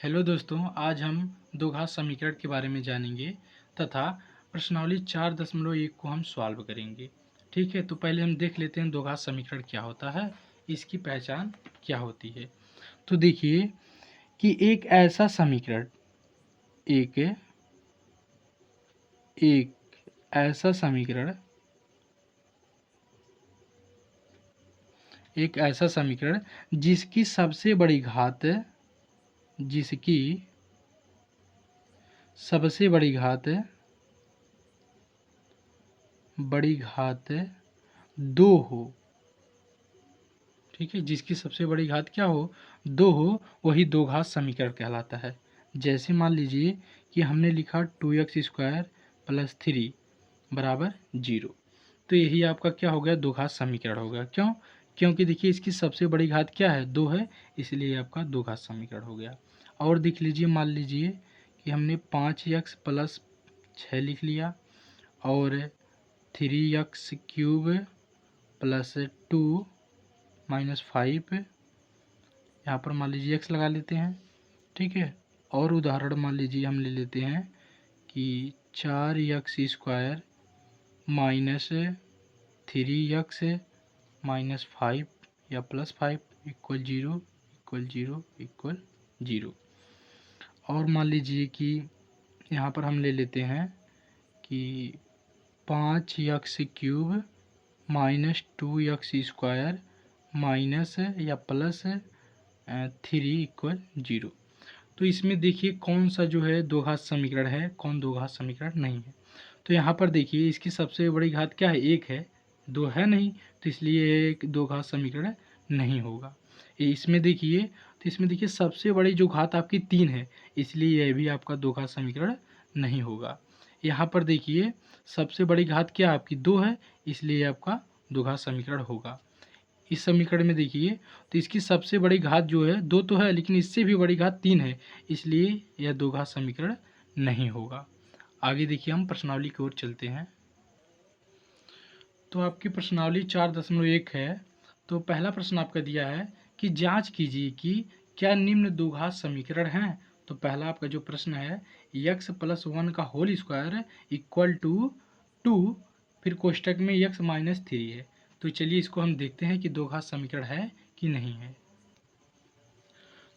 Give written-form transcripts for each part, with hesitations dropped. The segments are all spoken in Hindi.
हेलो दोस्तों, आज हम द्विघात समीकरण के बारे में जानेंगे तथा प्रश्नावली 4.1 को हम सॉल्व करेंगे। ठीक है, तो पहले हम देख लेते हैं द्विघात समीकरण क्या होता है, इसकी पहचान क्या होती है। तो देखिए कि एक ऐसा समीकरण एक एक ऐसा समीकरण एक ऐसा समीकरण जिसकी सबसे बड़ी घात बड़ी घात 2 हो। ठीक है, जिसकी सबसे बड़ी घात क्या हो, 2 हो, वही द्विघात समीकरण कहलाता है। जैसे मान लीजिए कि हमने लिखा 2x² + 3 बराबर 0, तो यही आपका क्या हो गया, द्विघात समीकरण हो गया। क्यों? क्योंकि देखिए इसकी सबसे बड़ी घात क्या है, 2 है, इसलिए आपका द्विघात समीकरण हो गया। और देख लीजिए, मान लीजिए कि हमने 5x + 6 लिख लिया और 3x³ + 2 - 5, यहाँ पर मान लीजिए x लगा लेते हैं। ठीक है, और उदाहरण मान लीजिए हम ले लेते हैं कि 4x² - 3x - 5 या +5 = 0 = 0। और मान लीजिए कि यहाँ पर हम ले लेते हैं कि 5x³ - 2x² माइनस या प्लस 3 = 0। तो इसमें देखिए कौन सा जो है द्विघात समीकरण है, कौन द्विघात समीकरण नहीं है। तो यहाँ पर देखिए इसकी सबसे बड़ी घात क्या है, 1 है, 2 है नहीं, तो इसलिए एक द्विघात समीकरण नहीं होगा। इसमें देखिए, तो इसमें देखिए सबसे बड़ी जो घात आपकी 3 है, इसलिए यह भी आपका द्विघात समीकरण नहीं होगा। यहाँ पर देखिए सबसे बड़ी घात क्या आपकी 2 है, इसलिए आपका द्विघात समीकरण होगा। इस समीकरण में देखिए तो इसकी सबसे बड़ी घात जो है 2 तो है, लेकिन इससे भी बड़ी घात 3 है, इसलिए यह द्विघात समीकरण नहीं होगा। आगे देखिए हम प्रश्नावली की ओर चलते हैं। तो आपकी प्रश्नावली 4.1 है। तो पहला प्रश्न आपका दिया है कि जांच कीजिए कि क्या निम्न द्विघात समीकरण हैं। तो पहला आपका जो प्रश्न है, x + 1 का होल स्क्वायर = 2, फिर कोष्टक में x - 3 है। तो चलिए इसको हम देखते हैं कि द्विघात समीकरण है कि नहीं है।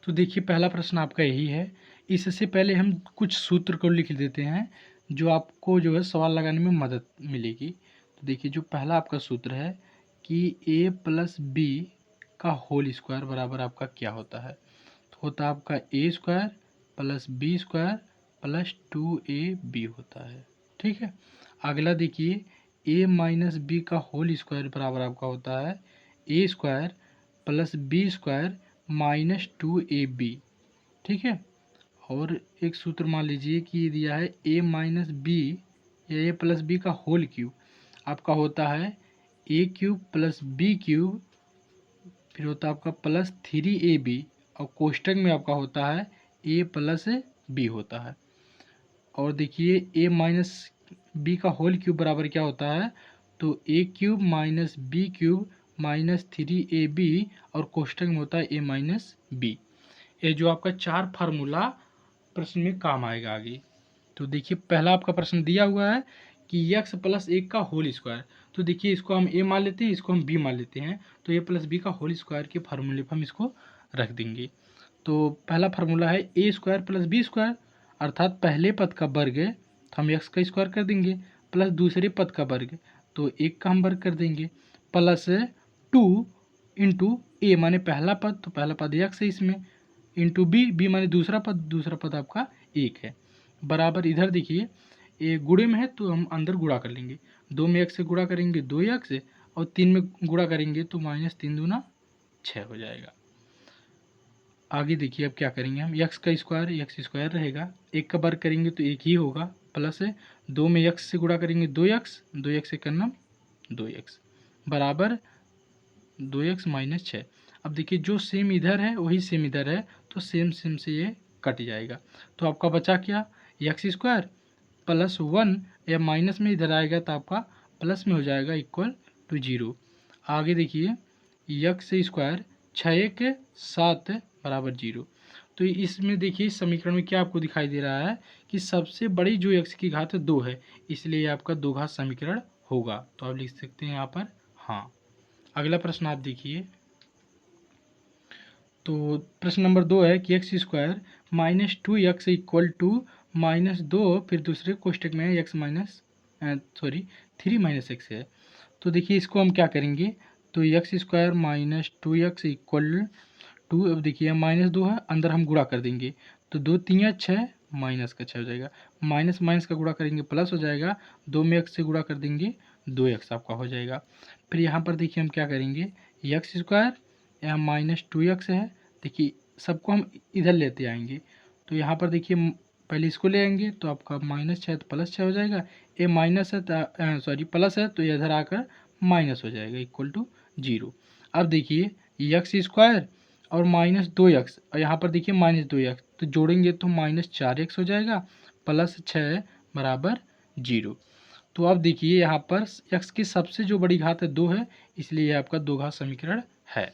तो देखिए पहला प्रश्न आपका यही है। इससे पहले हम कुछ सूत्र को लिख देते हैं जो आपको जो है सवाल लगाने में मदद मिलेगी। तो देखिए जो पहला आपका सूत्र है कि a + b का होल स्क्वायर बराबर आपका क्या होता है, तो होता है आपका a² + b² + 2ab होता है। ठीक है, अगला देखिए a - b का होल स्क्वायर बराबर आपका होता है a² + b² - 2ab। ठीक है, और एक सूत्र मान लीजिए कि ये दिया है a - b या a + b का होल क्यूब आपका होता है a³ + b³, फिर होता है आपका +3ab, और कोष्टक में आपका होता है a + b होता है। और देखिए a - b का होल क्यूब बराबर क्या होता है, तो a³ - b³ - 3ab, और कोष्टक में होता है a - b। ये जो आपका 4 फार्मूला प्रश्न में काम आएगा आगे। तो देखिए पहला आपका प्रश्न दिया हुआ है कि x + 1 का होल स्क्वायर, तो देखिए इसको हम a मान लेते हैं, इसको हम b मान लेते हैं, तो a + b का होल स्क्वायर के फार्मूले पर हम इसको रख देंगे। तो पहला फार्मूला है a² + b², अर्थात पहले पद का वर्ग तो हम x का स्क्वायर कर देंगे, प्लस दूसरे पद का वर्ग तो 1 का हम वर्ग कर देंगे, प्लस 2 इंटू a माने पहला पद, तो पहला पद x है इसमें, इंटू b माने दूसरा पद आपका 1 है, बराबर इधर देखिए ये गुणे में है तो हम अंदर गुणा कर लेंगे, 2 में x से गुणा करेंगे 2x, और 3 में गुणा करेंगे तो -3 दूना 6 हो जाएगा। आगे देखिए अब क्या करेंगे हम, x का स्क्वायर x² रहेगा, 1 का वर्ग करेंगे तो 1 ही होगा, प्लस 2 में x से गुणा करेंगे 2x, 2x से करना 2x, बराबर 2x - 6। अब देखिए जो सेम इधर है वही सेम इधर है, तो सेम से ये कट जाएगा, तो आपका बचा क्या, x² + 1 या माइनस में इधर आएगा तो आपका प्लस में हो जाएगा = 0। आगे देखिए x² 6 × 1 = 7 बराबर 0। तो इसमें देखिए इस समीकरण में क्या आपको दिखाई दे रहा है कि सबसे बड़ी जो x की घात 2 है, इसलिए ये आपका दो घात समीकरण होगा। तो आप लिख सकते हैं यहाँ पर हाँ। अगला प्रश्न आप देखिए। तो प्रश्न नंबर 2 है कि x square minus 2x equal to -2, फिर दूसरे कोष्टक में एक्स माइनस 3 - x है। तो देखिए इसको हम क्या करेंगे, तो x square minus 2x equal to, अब देखिए -2 है, अंदर हम गुणा कर देंगे तो 2 3 6, माइनस का 6 हो जाएगा, माइनस माइनस का गुणा करेंगे प्लस हो जाएगा, 2 में x से गुणा कर देंगे 2x आपका हो जाएगा। फिर यहाँ पर देखिए हम क्या करेंगे, एक्स स्क्वायर यहाँ -2x है, देखिए सबको हम इधर लेते आएंगे। तो यहाँ पर देखिए पहले इसको ले आएंगे तो आपका -6 तो +6 हो जाएगा, ये माइनस है प्लस है तो ये इधर आकर माइनस हो जाएगा इक्वल टू 0। अब देखिए एक्स स्क्वायर और -2x और यहाँ पर देखिए -2x, तो जोड़ेंगे तो -4x हो जाएगा, +6 बराबर 0। तो अब देखिए यहाँ पर x की सबसे जो बड़ी घात है 2 है, इसलिए आपका दो घात समीकरण है।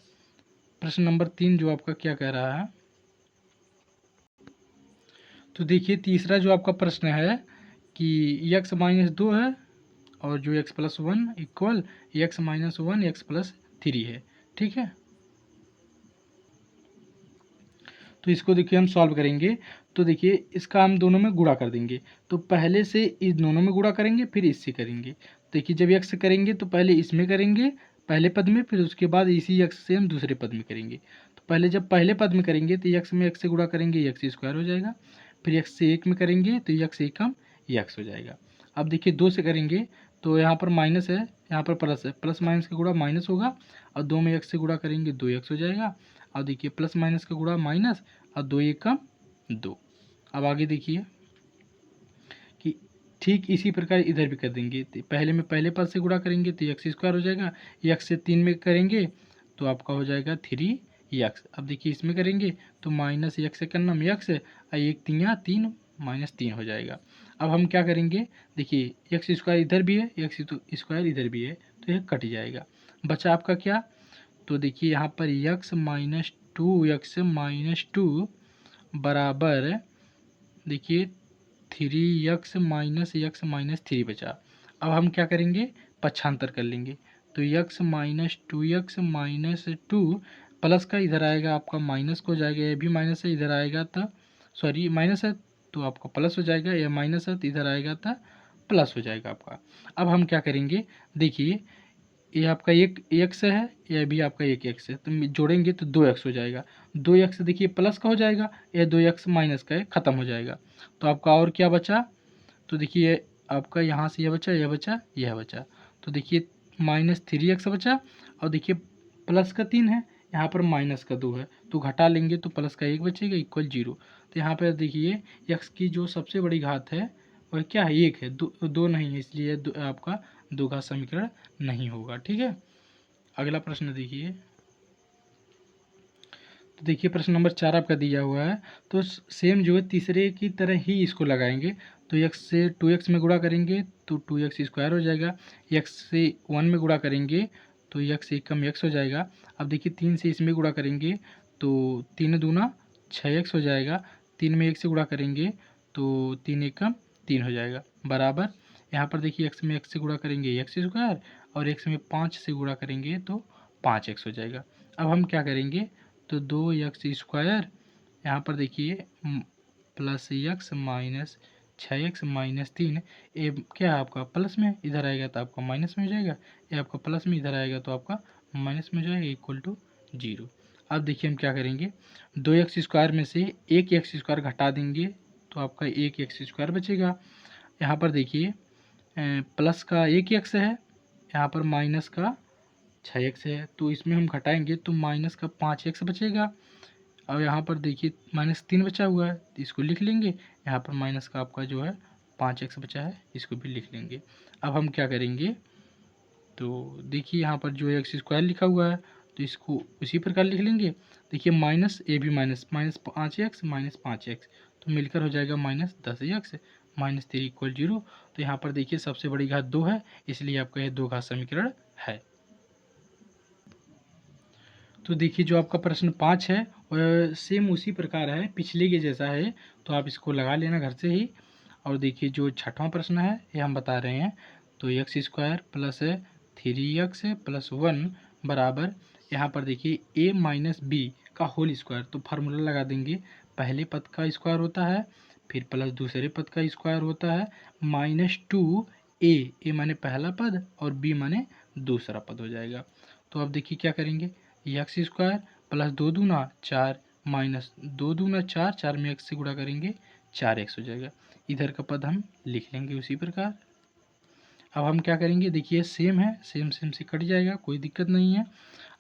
प्रश्न नंबर 3 जो आपका क्या कह रहा है, तो देखिए तीसरा जो आपका प्रश्न है कि x -2 है और जो x + 1 इक्वल x - 1 x + 3 है, ठीक है। तो इसको देखिए हम सॉल्व करेंगे, तो देखिए इसका हम दोनों में गुणा कर देंगे, तो पहले से इस दोनों में गुणा करेंगे फिर इससे करेंगे। देखिए जब x से करेंगे तो पहले इसमें करेंगे पहले पद में, फिर उसके बाद इसी x से हम दूसरे पद में करेंगे। तो पहले जब पहले पद में करेंगे तो x में x से गुणा करेंगे x स्क्वायर हो जाएगा, फिर x से 1 में करेंगे तो x एकम x हो जाएगा। अब देखिए 2 से करेंगे तो यहाँ पर माइनस है, यहाँ पर प्लस है, प्लस माइनस का गुणा माइनस होगा, और 2 में x से गुणा करेंगे 2x हो जाएगा। अब देखिए प्लस माइनस का गुणा माइनस और 2 एकम 2। अब आगे देखिए कि ठीक इसी प्रकार इधर भी कर देंगे, तो पहले में पहले पद से गुणा करेंगे तो एक्स स्क्वायर हो जाएगा, x से 3 में करेंगे तो आपका हो जाएगा 3x। अब देखिए इसमें करेंगे तो -x से करना में x है, और 1 3 -3 हो जाएगा। अब हम क्या करेंगे, देखिए एक्स स्क्वायर इधर भी है, एक्स स्क्वायर इधर भी है, तो यह कट जाएगा। बचा आपका क्या, तो देखिए यहाँ पर x - 2 बराबर देखिए 3x - x - 3 बचा। अब हम क्या करेंगे, पक्षांतर कर लेंगे, तो x - 2x - 2 प्लस का इधर आएगा आपका माइनस को जाएगा, ये भी माइनस है, इधर आएगा तो माइनस है तो आपका प्लस हो जाएगा, यह माइनस है तो इधर आएगा तो प्लस हो जाएगा आपका। अब हम क्या करेंगे, देखिए ये आपका एक एक्स है, यह भी आपका एक एक्स है, तो जोड़ेंगे तो 2x हो जाएगा, 2x देखिए प्लस का हो जाएगा, यह 2x माइनस का है, ख़त्म हो जाएगा। तो आपका और क्या बचा, तो देखिए आपका यहाँ से यह बचा, यह बचा, यह बचा, तो देखिए -3x बचा, और देखिए प्लस का 3 है, यहाँ पर माइनस का 2 है, तो घटा लेंगे तो प्लस का 1 बचेगा इक्वल 0। तो यहाँ पर देखिए x की जो सबसे बड़ी घात है वह क्या है, 1 है, दो नहीं है, इसलिए आपका दो घात समीकरण नहीं होगा, ठीक है। अगला प्रश्न देखिए, तो देखिए प्रश्न नंबर 4 आपका दिया हुआ है, तो सेम जो है तीसरे की तरह ही इसको लगाएंगे। तो x से 2x में गुणा करेंगे तो 2x स्क्वायर हो जाएगा, x से 1 में गुणा करेंगे तो x एकम x हो जाएगा। अब देखिए 3 से इसमें गुणा करेंगे तो 3 दूना 6x हो जाएगा, 3 में 1 से गुणा करेंगे तो 3 एकम 3 हो जाएगा, बराबर यहाँ पर देखिए x में x से गुणा करेंगे x स्क्वायर, और x में 5 से गुणा करेंगे तो 5x हो जाएगा। अब हम क्या करेंगे, तो 2x स्क्वायर यहाँ पर देखिए प्लस x माइनस 6x -3, ये क्या है आपका प्लस में, इधर आएगा तो आपका माइनस में हो जाएगा, ये आपका प्लस में इधर आएगा तो आपका माइनस में हो जाएगा इक्वल टू 0। अब देखिए हम क्या करेंगे, 2x स्क्वायर में से एक एक्स स्क्वायर घटा देंगे तो आपका एक एक्स स्क्वायर बचेगा। यहाँ पर देखिए प्लस का 1x है, यहाँ पर माइनस का 6x है, तो इसमें हम घटाएंगे तो माइनस का 5x बचेगा। और यहाँ पर देखिए -3 बचा हुआ है तो इसको लिख लेंगे, यहाँ पर माइनस का आपका जो है 5x बचा है, इसको भी लिख लेंगे। अब हम क्या करेंगे, तो देखिए यहाँ पर जो एक्स स्क्वायर लिखा हुआ है तो इसको उसी प्रकार लिख लेंगे। देखिए माइनस ए भी माइनस, -5x -5x, तो मिलकर हो जाएगा -10x -3 इक्वल 0। तो यहाँ पर देखिए सबसे बड़ी घात 2 है, इसलिए आपका यह दो घात समीकरण है। तो देखिए जो आपका प्रश्न 5 है सेम उसी प्रकार है, पिछले के जैसा है, तो आप इसको लगा लेना घर से ही। और देखिए जो छठवां प्रश्न है ये हम बता रहे हैं, तो x square plus 3x plus 1 बराबर, यहाँ पर देखिए a माइनस बी का होल स्क्वायर, तो फार्मूला लगा देंगे, पहले पद का स्क्वायर होता है, फिर प्लस दूसरे पद का स्क्वायर होता है, -2a, a माने पहला पद और b माने दूसरा पद हो जाएगा। तो अब देखिए क्या करेंगे, एक्स स्क्वायर प्लस 2 दूना 4 माइनस 2 दूना 4, 4 में x से गुणा करेंगे 4x हो जाएगा। इधर का पद हम लिख लेंगे उसी प्रकार। अब हम क्या करेंगे, देखिए सेम है, सेम सेम से कट जाएगा, कोई दिक्कत नहीं है।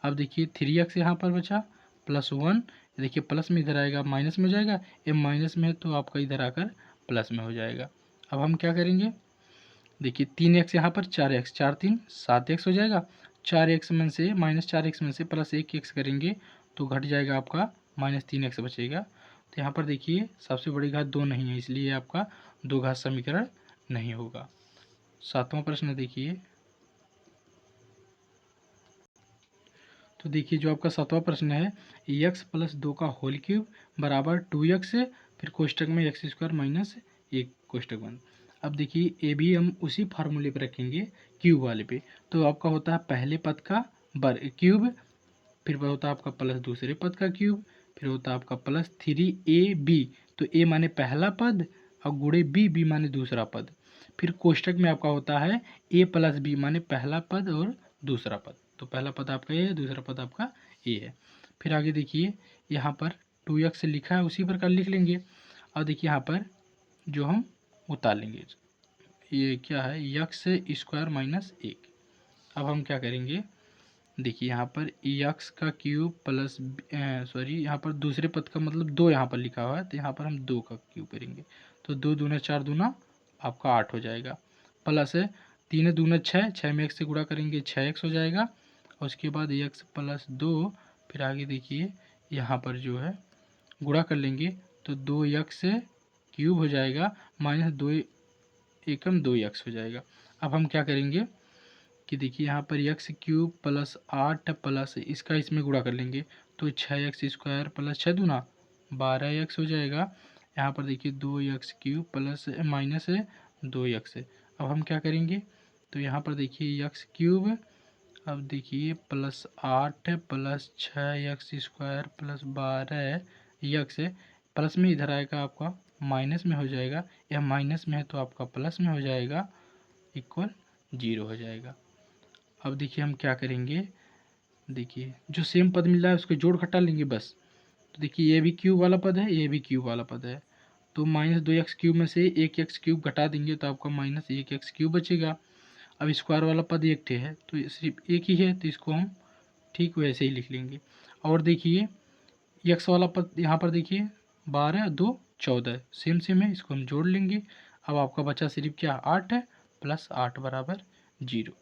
अब देखिए 3x यहाँ पर बचा प्लस 1, देखिए प्लस में इधर आएगा माइनस में हो जाएगा, ये माइनस में है तो आपका इधर आकर प्लस में हो जाएगा। अब हम क्या करेंगे, देखिए 3x यहाँ पर 4x, 4 3 7x हो जाएगा, 4x में से -4x में से प्लस 1x करेंगे तो घट जाएगा आपका -3x बचेगा। तो यहाँ पर देखिए सबसे बड़ी घात 2 नहीं है, इसलिए आपका दो घात समीकरण नहीं होगा। सातवां प्रश्न देखिए, तो देखिए जो आपका सातवां प्रश्न है, x प्लस 2 का होल क्यूब बराबर 2x, फिर कोष्टक में एक्स स्क्वायर माइनस 1 कोष्टक बंद। अब देखिए ए भी हम उसी फार्मूले पे रखेंगे क्यूब वाले पे, तो आपका होता है पहले पद का क्यूब, फिर होता है आपका प्लस दूसरे पद का क्यूब, फिर होता है आपका प्लस 3ab, तो a माने पहला पद और गुणे b माने दूसरा पद, फिर कोष्टक में आपका होता है a प्लस बी माने पहला पद और दूसरा पद, तो पहला पद आपका a है, दूसरा पद आपका a है। फिर आगे देखिए यहाँ पर 2x लिखा है उसी प्रकार लिख लेंगे। और देखिए यहाँ पर जो हम उतार लेंगे, ये क्या है, एक्स स्क्वायर माइनस 1। अब हम क्या करेंगे, देखिए यहाँ पर एक्स का क्यूब प्लस यहाँ पर दूसरे पद का मतलब 2 यहाँ पर लिखा हुआ है, तो यहाँ पर हम 2 का क्यूब करेंगे, तो 2 दूना 4 दूना आपका 8 हो जाएगा, प्लस 3 दूना 6, 6 में x से गुणा करेंगे 6x हो जाएगा, और उसके बाद x प्लस 2, फिर आगे देखिए यहाँ पर जो है गुणा कर लेंगे तो 2x क्यूब हो जाएगा माइनस 2 एकम 2x हो जाएगा। अब हम क्या करेंगे कि देखिए यहाँ पर एक्स क्यूब प्लस 8 प्लस इसका इसमें गुणा कर लेंगे, तो 6x स्क्वायर प्लस 6 दूना 12x हो जाएगा। यहाँ पर देखिए 2x cube plus minus 2x। अब हम क्या करेंगे, तो यहाँ पर देखिए एक्स क्यूब, अब देखिए plus 8 plus 6x square plus 12x, plus में इधर आएगा आपका माइनस में हो जाएगा, यह माइनस में है तो आपका प्लस में हो जाएगा, इक्वल 0 हो जाएगा। अब देखिए हम क्या करेंगे, देखिए जो सेम पद मिल रहा है उसको जोड़ घटा लेंगे बस। तो देखिए ये भी क्यूब वाला पद है, ये भी क्यूब वाला पद है, तो -2x क्यूब में से 1x क्यूब घटा देंगे तो आपका -1x क्यूब बचेगा। अब स्क्वायर वाला पद एक ठे है तो सिर्फ एक ही है, तो इसको हम ठीक वैसे ही लिख लेंगे। और देखिए एक्स वाला पद यहाँ पर देखिए 12 2 14 सेम सेम है, इसको हम जोड़ लेंगे। अब आपका बचा सिर्फ क्या, 8 है, प्लस 8 बराबर 0।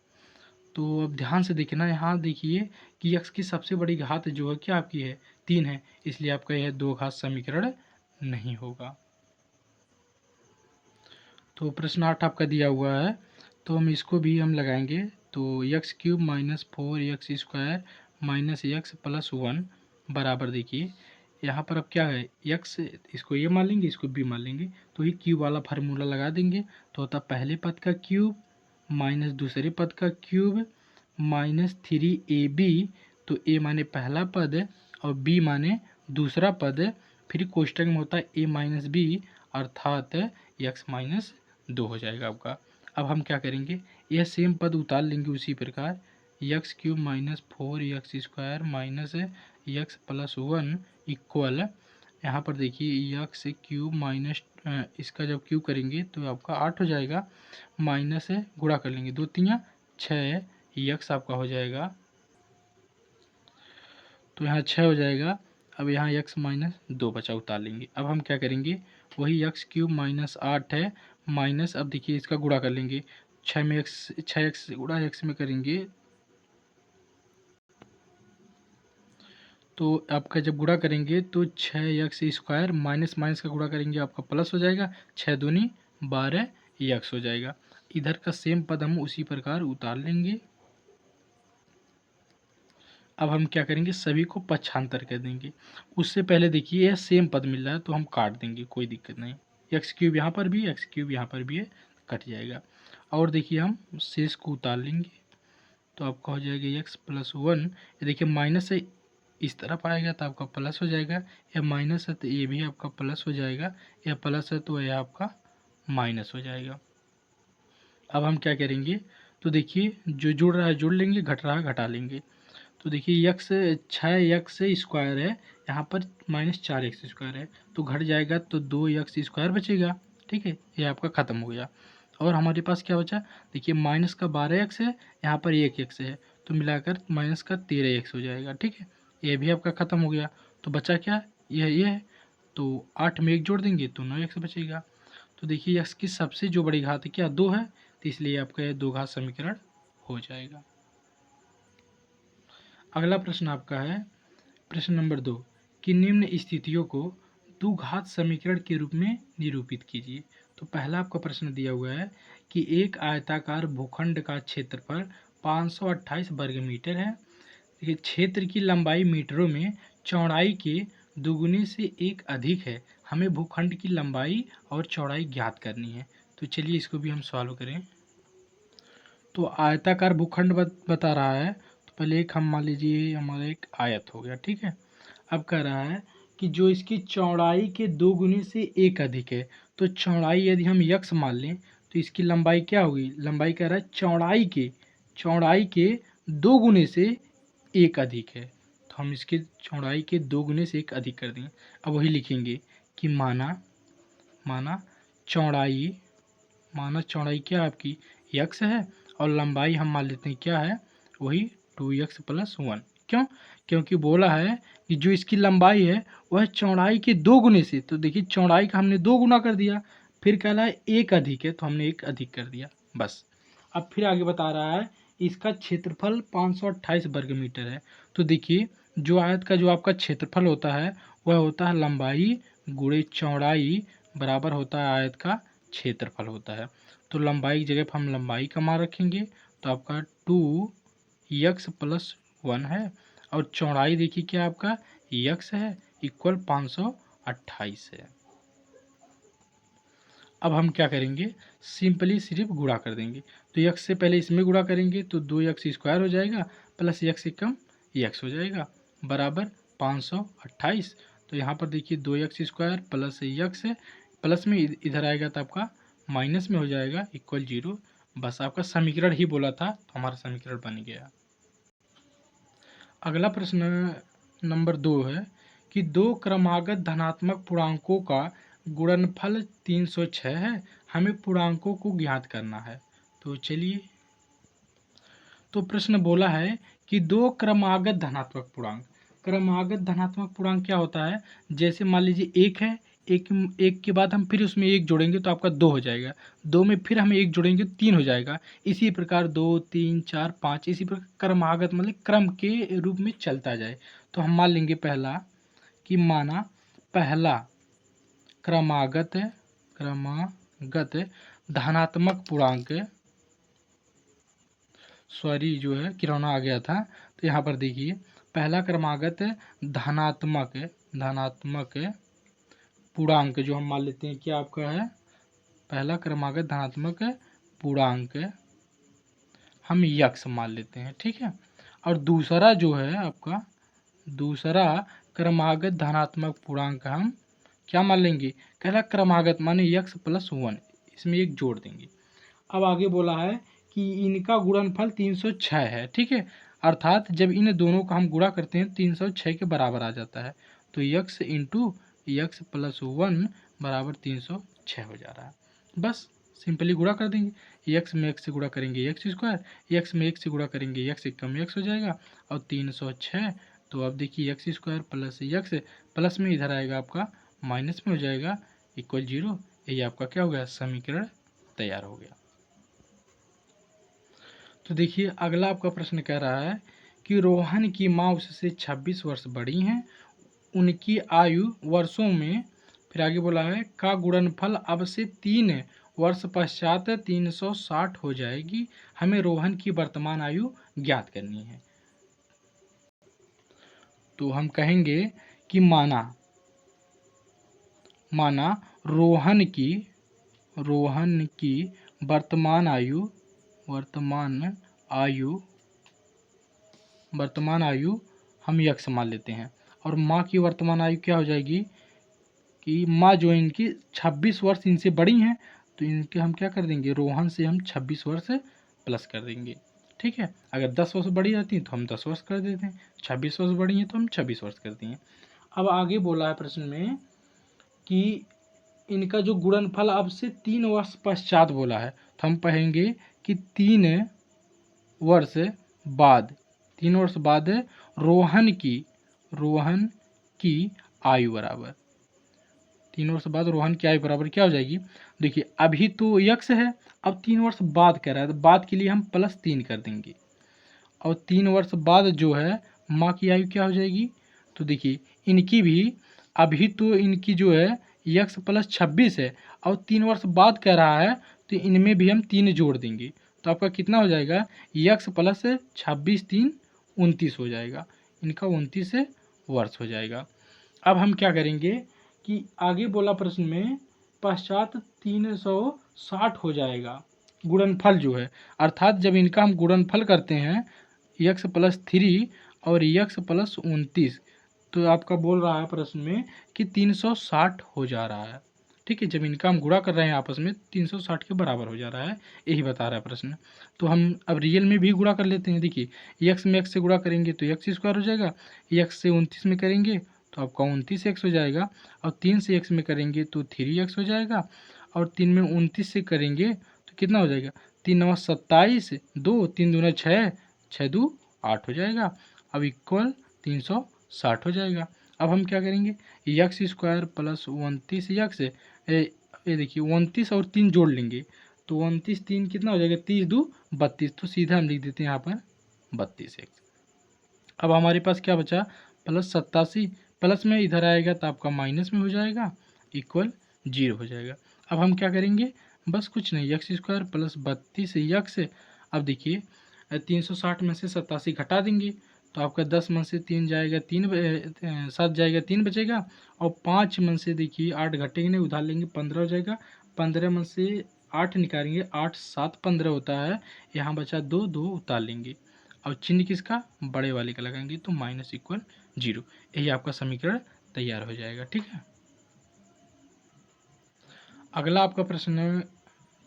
तो अब ध्यान से देखना, यहाँ देखिए कि x की सबसे बड़ी घात जो है क्या आपकी है, 3 है, इसलिए आपका यह दो घात समीकरण नहीं होगा। तो प्रश्न 8 आपका दिया हुआ है, तो हम इसको भी हम लगाएंगे, तो x cube minus 4x square minus x plus 1 बराबर, देखिए यहाँ पर अब क्या है, x इसको ये मान लेंगे, इसको b मान लेंगे, तो ये क्यूब वाला फार्मूला लगा देंगे, तो होता पहले पद का क्यूब माइनस दूसरे पद का क्यूब माइनस 3ab, तो a माने पहला पद और b माने दूसरा पद, फिर कोष्टक में होता है a माइनस बी, अर्थात x माइनस 2 हो जाएगा आपका। अब हम क्या करेंगे, यह सेम पद उतार लेंगे उसी प्रकार, x cube minus 4x square minus x plus 1 equal, यहाँ पर देखिए एक्स क्यूब माइनस इसका जब क्यूब करेंगे तो आपका 8 हो जाएगा, माइनस गुणा कर लेंगे 2 3 6, एक्स आपका हो जाएगा, तो यहाँ 6 हो जाएगा। अब यहाँ x माइनस 2 बचा, उतार लेंगे। अब हम क्या करेंगे, वही एक्स क्यूब माइनस 8 है माइनस, अब देखिए इसका गुणा कर लेंगे, 6 में x 6x गुणा x में करेंगे, तो आपका जब गुणा करेंगे तो 6x स्क्वायर माइनस माइनस का गुणा करेंगे आपका प्लस हो जाएगा, 6 दूनी 12x हो जाएगा। इधर का सेम पद हम उसी प्रकार उतार लेंगे। अब हम क्या करेंगे, सभी को पक्षांतर कर देंगे। उससे पहले देखिए यह सेम पद मिल रहा है तो हम काट देंगे, कोई दिक्कत नहीं। एक्स क्यूब यहाँ पर भी, एक्स क्यूब यहाँ पर भी है, कट जाएगा। और देखिए हम शेष को उतार लेंगे तो आपका हो जाएगा एक्स प्लस वन। ये देखिए माइनस है, इस तरफ आएगा तो आपका प्लस हो जाएगा, या माइनस है तो ये भी आपका प्लस हो जाएगा, या प्लस है तो यह आपका माइनस हो जाएगा। अब हम क्या करेंगे, तो देखिए जो जुड़ रहा है जुड़ लेंगे, घट रहा है घटा लेंगे। तो देखिए यक्स 6x स्क्वायर है, यहाँ पर -4x स्क्वायर है, तो घट जाएगा तो 2x स्क्वायर बचेगा। ठीक है, ये आपका ख़त्म हो गया। और हमारे पास क्या बचा, देखिए माइनस का 12x है, यहाँ पर 1x है, तो मिलाकर माइनस का 13x हो जाएगा। ठीक है, ये भी आपका ख़त्म हो गया। तो बचा क्या, ये है, तो 8 में 1 जोड़ देंगे तो 9x बचेगा। तो देखिए x की सबसे जो बड़ी घात है क्या, 2 है, तो इसलिए आपका ये दो घात समीकरण हो जाएगा। अगला प्रश्न आपका है प्रश्न नंबर 2 कि निम्न स्थितियों को द्विघात समीकरण के रूप में निरूपित कीजिए। तो पहला आपका प्रश्न दिया हुआ है कि एक आयताकार भूखंड का क्षेत्रफल 528 वर्ग मीटर है। देखिए क्षेत्र की लंबाई मीटरों में चौड़ाई के दुगुने से एक अधिक है, हमें भूखंड की लंबाई और चौड़ाई ज्ञात करनी है। तो चलिए इसको भी हम सॉल्व करें। तो आयताकार भूखंड बता रहा है, तो पहले एक हम मान लीजिए हमारा एक आयत हो गया। ठीक है, अब कह रहा है कि जो इसकी चौड़ाई के 2 गुने से एक अधिक है, तो चौड़ाई यदि हम यक्स मान लें तो इसकी लंबाई क्या होगी, लंबाई कह रहा है चौड़ाई के 2 गुने से एक अधिक है, तो हम इसके चौड़ाई के 2 गुने से एक अधिक कर देंगे। अब वही लिखेंगे कि माना चौड़ाई क्या आपकी यक्स है, और लंबाई हम मान लेते हैं क्या है, वही 2x प्लस 1। क्यों, क्योंकि बोला है कि जो इसकी लंबाई है वह चौड़ाई के 2 गुने से, तो देखिए चौड़ाई का हमने 2 गुना कर दिया, फिर कह रहा है एक अधिक है तो हमने एक अधिक कर दिया बस। अब फिर आगे बता रहा है इसका क्षेत्रफल 528 वर्ग मीटर है। तो देखिए जो आयत का जो आपका क्षेत्रफल होता है वह होता है लंबाई गुणे चौड़ाई बराबर होता है आयत का क्षेत्रफल होता है। तो लंबाई की जगह पर हम लंबाई का मान रखेंगे, तो आपका 2x प्लस 1 है, और चौड़ाई देखिए क्या आपका x है इक्वल 528 है। अब हम क्या करेंगे, सिंपली सिर्फ गुणा कर देंगे। तो x से पहले इसमें गुणा करेंगे तो 2x स्क्वायर हो जाएगा, प्लस x से कम x हो जाएगा, बराबर 528। तो यहाँ पर देखिए 2x स्क्वायर प्लस x है, प्लस में इधर आएगा तो आपका माइनस में हो जाएगा, इक्वल 0। बस आपका समीकरण ही बोला था तो हमारा समीकरण बन गया। अगला प्रश्न नंबर 2 है कि दो क्रमागत धनात्मक पूर्णांकों का गुणनफल 306 है, हमें पूर्णांकों को ज्ञात करना है। तो चलिए, तो प्रश्न बोला है कि दो क्रमागत धनात्मक धनात्मक पूर्णांक क्या होता है, जैसे मान लीजिए एक है, एक के बाद हम फिर उसमें एक जोड़ेंगे तो आपका 2 हो जाएगा, 2 में फिर हम एक जोड़ेंगे तो 3 हो जाएगा, इसी प्रकार 2 3 4 5 इसी प्रकार क्रमागत मतलब क्रम के रूप में चलता जाए। तो हम मान लेंगे पहला कि माना पहला क्रमागत धनात्मक पूर्णांक, सॉरी जो है किरौना आ गया था, तो यहाँ पर देखिए पहला क्रमागत धनात्मक पूर्णांक जो हम मान लेते हैं क्या आपका है, पहला क्रमागत धनात्मक पूर्णांक हम यक्स मान लेते हैं। ठीक है, और दूसरा जो है आपका दूसरा क्रमागत धनात्मक पूर्णांक हम क्या मान लेंगे, पहला क्रमागत माने यक्स प्लस 1, इसमें एक जोड़ देंगे। अब आगे बोला है कि इनका गुणनफल 306 है। ठीक है, अर्थात जब इन दोनों का हम गुणा करते हैं 306 के बराबर आ जाता है, तो x इंटू यक्स प्लस 1 बराबर 306 हो जा रहा है। बस सिंपली गुणा कर देंगे, x में x से गुणा करेंगे एक्स स्क्वायर, x में 1 से गुणा करेंगे x से कम x हो जाएगा, और 306। तो अब देखिए x square plus x plus में इधर आएगा आपका माइनस में हो जाएगा, इक्वल 0। ये आपका क्या हो गया, समीकरण तैयार हो गया। तो देखिए अगला आपका प्रश्न कह रहा है कि रोहन की माँ उससे 26 वर्ष बड़ी हैं, उनकी आयु वर्षों में, फिर आगे बोला है का गुणनफल अब से 3 वर्ष पश्चात 360 हो जाएगी, हमें रोहन की वर्तमान आयु ज्ञात करनी है। तो हम कहेंगे कि माना रोहन की वर्तमान आयु हम यक्स मान लेते हैं, और माँ की वर्तमान आयु क्या हो जाएगी कि माँ जो इनकी 26 वर्ष इनसे बड़ी हैं, तो इनके हम क्या कर देंगे, रोहन से हम 26 वर्ष प्लस कर देंगे। ठीक है, अगर 10 वर्ष बड़ी रहती हैं तो हम 10 वर्ष कर देते हैं, 26 वर्ष बड़ी हैं तो हम 26 वर्ष करते हैं। अब आगे बोला है प्रश्न में कि इनका जो गुणनफल अब से 3 वर्ष पश्चात बोला है, तो हम कहेंगे कि 3 वर्ष बाद रोहन की आयु बराबर 3 वर्ष बाद रोहन की आयु बराबर क्या हो जाएगी। देखिए अभी तो यक्स है, अब 3 वर्ष बाद कह रहा है, तो बाद के लिए हम +3 कर देंगे, और 3 वर्ष बाद जो है माँ की आयु क्या हो जाएगी। तो देखिए इनकी भी अभी तो इनकी जो है यक्स +26 है, और 3 वर्ष बाद कह रहा है, तो इनमें भी हम 3 जोड़ देंगे, तो आपका कितना हो जाएगा, यक्स +26 3 29 हो जाएगा, इनका 29 वर्ष हो जाएगा। अब हम क्या करेंगे कि आगे बोला प्रश्न में पश्चात 360 हो जाएगा गुणनफल जो है, अर्थात जब इनका हम गुणनफल करते हैं यक्स +3 और यक्स +29, तो आपका बोल रहा है प्रश्न में कि 360 हो जा रहा है। ठीक है, जब इनका हम गुणा कर रहे हैं आपस में 360 के बराबर हो जा रहा है, यही बता रहा है प्रश्न। तो हम अब रियल में भी गुणा कर लेते हैं। देखिए यक्स में एक्स से गुणा करेंगे तो एक्स स्क्वायर हो जाएगा, यक्स से 29 में करेंगे तो आपका 29 एक्स हो जाएगा, और 3 से एक्स में करेंगे तो 3 एक्स हो जाएगा, और 3 में 29 से करेंगे तो कितना हो जाएगा, 3 9 27, 2 3 दूना 6, 6 2 8 हो जाएगा, अब इक्वल 360 हो जाएगा। अब हम क्या करेंगे, यक्स स्क्वायर +29 यक्स, ये देखिए 29 और 3 जोड़ लेंगे, तो 29 3 कितना हो जाएगा, 30 2 32, तो सीधा हम लिख देते हैं यहाँ पर 32 एक्स। अब हमारे पास क्या बचा, +87, प्लस में इधर आएगा तो आपका माइनस में हो जाएगा, इक्वल 0 हो जाएगा। अब हम क्या करेंगे, बस कुछ नहीं, यक्स स्क्वायर +32 यक्स। अब देखिए 360 में से 87 घटा देंगे, तो आपका 10 में से 3 जाएगा 7 जाएगा 3 बचेगा, और 5 में से देखिए 8 घटेंगे नहीं, उधार लेंगे 15 हो जाएगा, 15 में से 8 निकालेंगे, 8 7 15 होता है, यहाँ बचा 2 2 उतार लेंगे, और चिन्ह किसका, बड़े वाले का लगाएंगे, तो माइनस इक्वल 0, यही आपका समीकरण तैयार हो जाएगा। ठीक है, अगला आपका प्रश्न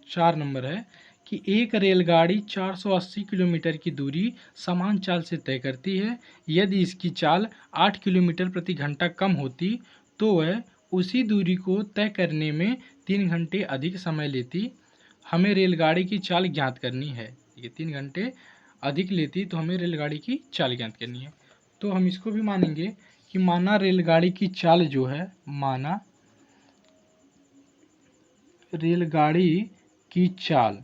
4 नंबर है कि एक रेलगाड़ी 480 किलोमीटर की दूरी समान चाल से तय करती है, यदि इसकी चाल 8 किलोमीटर प्रति घंटा कम होती तो वह उसी दूरी को तय करने में 3 घंटे अधिक समय लेती। हमें रेलगाड़ी की चाल ज्ञात करनी है, ये 3 घंटे अधिक लेती, तो हमें रेलगाड़ी की चाल ज्ञात करनी है। तो हम इसको भी मानेंगे कि माना रेलगाड़ी की चाल जो है, माना रेलगाड़ी की चाल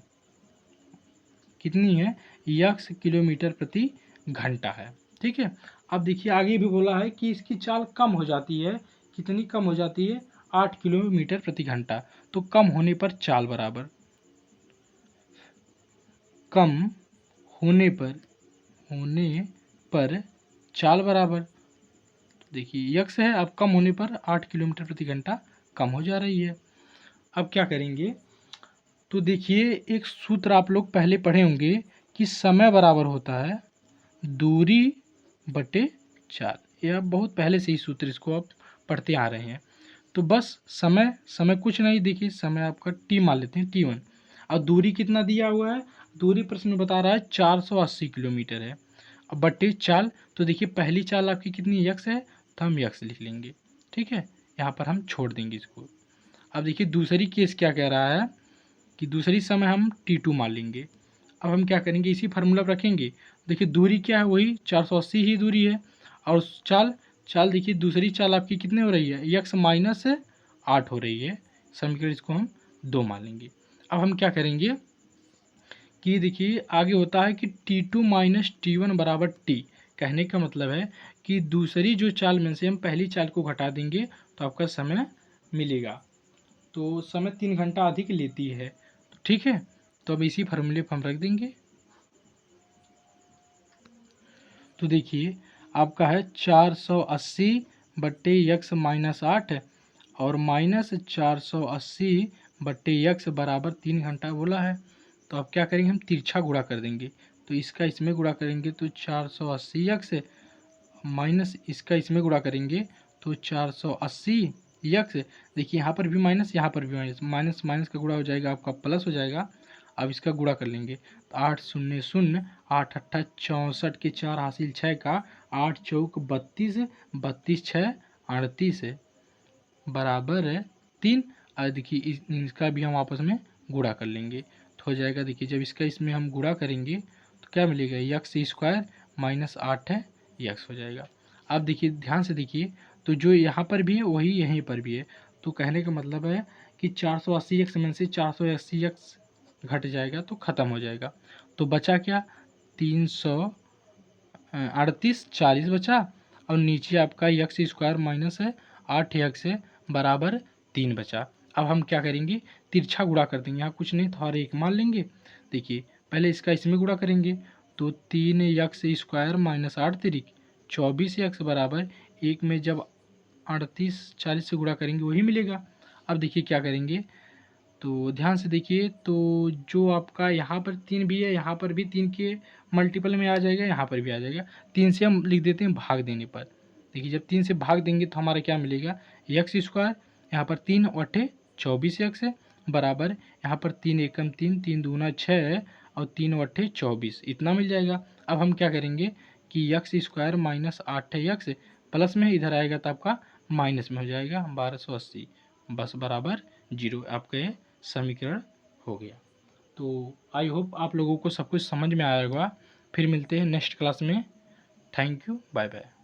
कितनी है, यक्स किलोमीटर प्रति घंटा है। ठीक है, अब देखिए आगे भी बोला है कि इसकी चाल कम हो जाती है, कितनी कम हो जाती है, 8 किलोमीटर प्रति घंटा, तो कम होने पर चाल बराबर, कम होने पर चाल बराबर, तो देखिए यक्स है, अब कम होने पर 8 किलोमीटर प्रति घंटा कम हो जा रही है। अब क्या करेंगे, तो देखिए एक सूत्र आप लोग पहले पढ़े होंगे कि समय बराबर होता है दूरी बटे चाल, यह बहुत पहले से ही सूत्र, इसको आप पढ़ते आ रहे हैं। तो बस समय कुछ नहीं, देखिए समय आपका t मान लेते हैं t1, और दूरी कितना दिया हुआ है, दूरी प्रश्न में बता रहा है 480 किलोमीटर है, अब बटे चाल, तो देखिए पहली चाल आपकी कितनी यक्स है, तो हम यक्स लिख लेंगे। ठीक है, यहाँ पर हम छोड़ देंगे इसको। अब देखिए दूसरी केस क्या कह रहा है कि दूसरी समय हम t2 मान लेंगे। अब हम क्या करेंगे, इसी फार्मूला पर रखेंगे, देखिए दूरी क्या है, वही 480 ही दूरी है, और चाल देखिए दूसरी चाल आपकी कितनी हो रही है, यक्स -8 हो रही है, समीकरण इसको हम 2 मान लेंगे। अब हम क्या करेंगे कि देखिए आगे होता है कि t2 - t1 बराबर t, कहने का मतलब है कि दूसरी जो चाल में से हम पहली चाल को घटा देंगे तो आपका समय मिलेगा, तो समय 3 घंटा अधिक लेती है। ठीक है, तो अब इसी फार्मूले पर हम रख देंगे। तो देखिए आपका है 480 बट्टे यक्स माइनस 8 और माइनस 480 बट्टे यक्स बराबर 3 घंटा बोला है। तो अब क्या करेंगे, हम तिरछा गुणा कर देंगे। तो इसका इसमें गुणा करेंगे तो 480 यक्स माइनस इसका इसमें गुणा करेंगे तो 480 यक्स। देखिए यहाँ पर भी माइनस, यहाँ पर भी माइनस, माइनस माइनस का गुणा हो जाएगा आपका प्लस हो जाएगा। अब इसका गुणा कर लेंगे तो 8 शून्य शून्य, 8 अट्ठा 64 के 4 हासिल 6 का, 8 चौक 32, 32 6 38 बराबर है 3। और देखिए इसका भी हम आपस में गुणा कर लेंगे तो हो जाएगा। देखिए जब इसका इसमें हम गुणा करेंगे तो क्या मिलेगा, यक्स स्क्वायर माइनस 8 है यक्स हो जाएगा। अब देखिए ध्यान से देखिए, तो जो यहाँ पर भी है वही यहीं पर भी है। तो कहने का मतलब है कि 480 यक्स में से 480 यक्स घट जाएगा तो ख़त्म हो जाएगा। तो बचा क्या, 338 40 बचा और नीचे आपका यक्स स्क्वायर माइनस है 8 यक्स है बराबर 3 बचा। अब हम क्या करेंगे, तिरछा गुणा कर देंगे। यहाँ कुछ नहीं तो हर एक मान लेंगे। देखिए पहले इसका इसमें गुणा करेंगे तो 3 यक्स स्क्वायर माइनस 8 तिरिक 24 यक्स बराबर एक में जब 38 40 से गुणा करेंगे वही मिलेगा। अब देखिए क्या करेंगे, तो ध्यान से देखिए, तो जो आपका यहाँ पर 3 भी है, यहाँ पर भी 3 के मल्टीपल में आ जाएगा, यहाँ पर भी आ जाएगा। 3 से हम लिख देते हैं भाग देने पर। देखिए जब 3 से भाग देंगे तो हमारा क्या मिलेगा, यक्स स्क्वायर, यहाँ पर 3 अट्ठे 24 यक्स है बराबर, यहाँ पर 3 एकम 3, 3 दूना 6 और 3 अट्ठे 24 इतना मिल जाएगा। अब हम क्या करेंगे कि x square minus 8 x plus में इधर आएगा तो आपका माइनस में हो जाएगा 1280 बस बराबर 0। आपका ये समीकरण हो गया। तो आई होप आप लोगों को सब कुछ समझ में आया होगा। फिर मिलते हैं नेक्स्ट क्लास में। Thank you, bye bye.